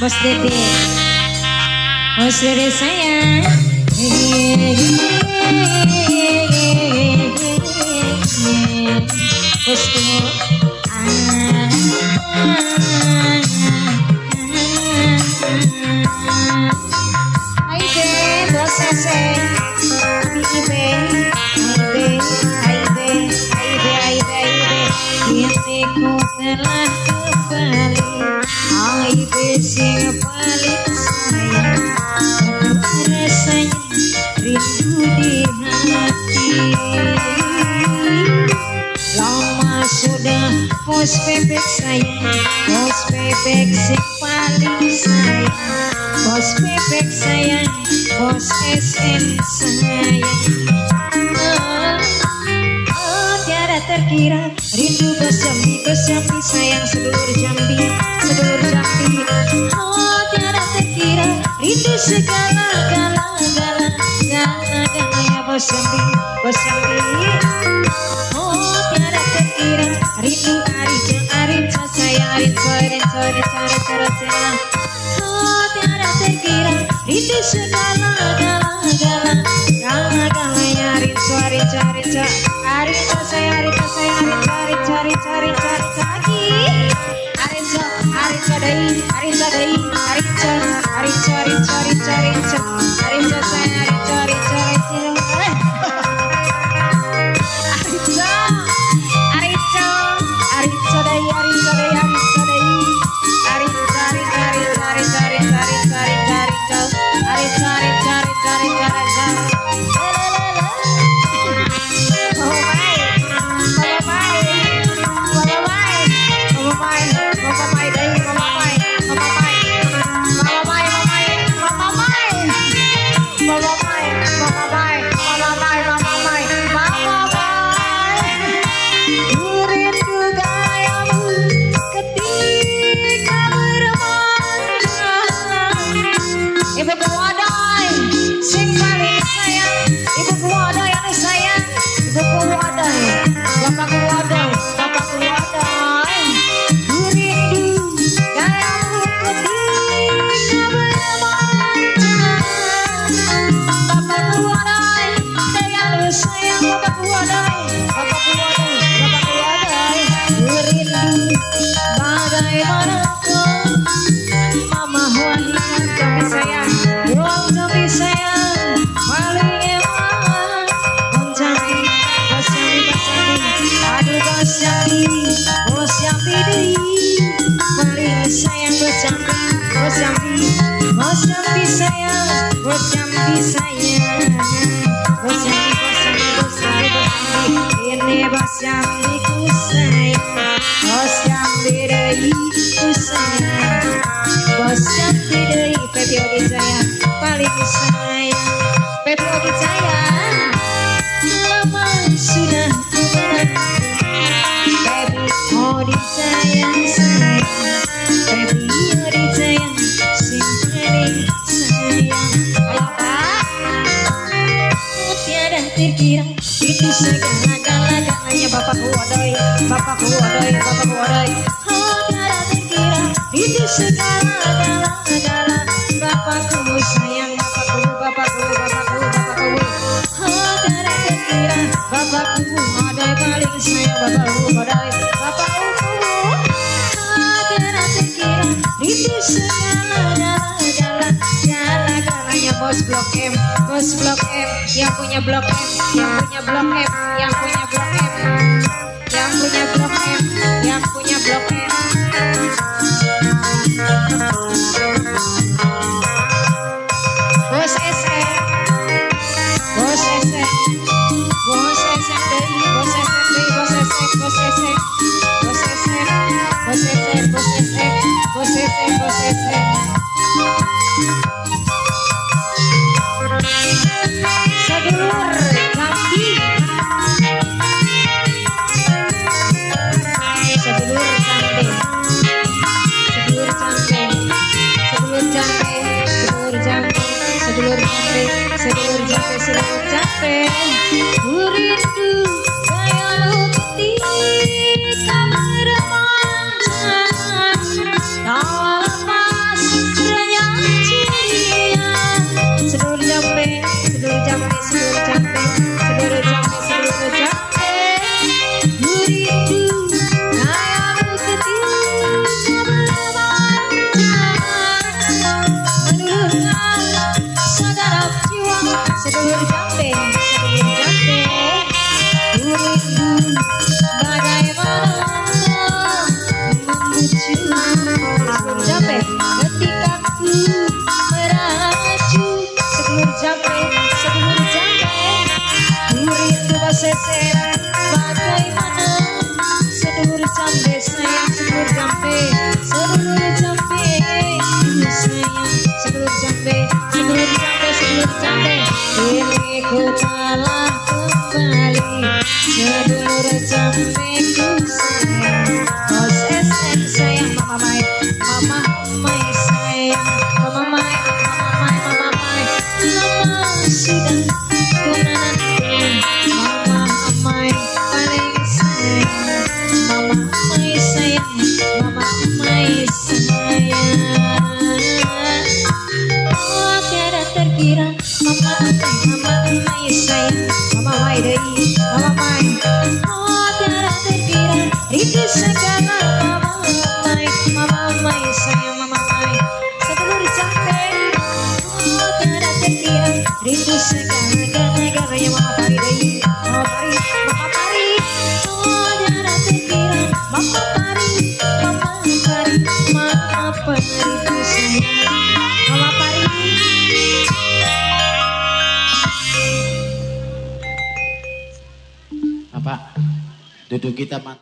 Bos Dede, Bos Dede sayang. Bosku, hai be, bos sese, hai be, hatiku telah kembali, hai be sing paling sayang, rasanya rindu di hati. Lama sudah bos bebek sayang, bos bebek sing paling sayang, bos bebek sayang, bos SN sayang. Oh, tiada terkira rindu bos Jambi sayang sedulur Jambi, sedulur Jambi. Oh, tiada terkira rindu segala-gala ya bos Jambi, bos Jambi. Oh, tiada terkira rindu Arinca sayang, Arinca. Oh, tiada terkira rindu segala-gala ya Arinca sayang, Arinca lagi. Arinca dai sayang, ini bos Jambi ku sayang, bos Jambi deui ku sayang, bos Jambi deui Pepi Odi sayang paling sayang, Pepi Odi sayang. Lama sudah ku menanti Pepi Odi sayang, Pepi Odi sayang sing paling sayang. Tiada terkira itu segala-galanya bapakku odoi. Oh, tiada terkira itu segala-gala bapakku sayang, bapakku. Oh, tiada terkira bapakku odoi paling sayang, bapakku odoi. Oh, tiada terkira itu segala-galanya bos Blok M, yang punya Blok M, yang punya Blok M. Bos SM sedulur Jambi, sedulur Jambi, rindu kayamu ketika bermanja, tak lepas bergeser. Bagaimana sedulur jambe sayang, sedulur jambe, sedulur jambe sayang, sedulur jambe, sedulur jambe, sedulur jambe. Kini ku telah kembali, sedulur jambe ku sayang. Bos SM sayang, mama mai, mama mai sayang, mama mai, mama mai, mama mai. Lama sudah ku menanti, mama mai paling sayang, mama mai sayang, mama mai sayang. Oh tiada terkira, mama mai sayang, mama mai deui, mama mai. Oh tiada terkira, rindu segala mama mai sayang, mama mai. Sedulur jambe, oh tiada terkira, rindu segala gara-garanya mama pari deui, mama pari, mama pari. Oh tiada terkira, mama pari, mama pari, mama pari sayang, mama pari. Apa? Duduk kita mati.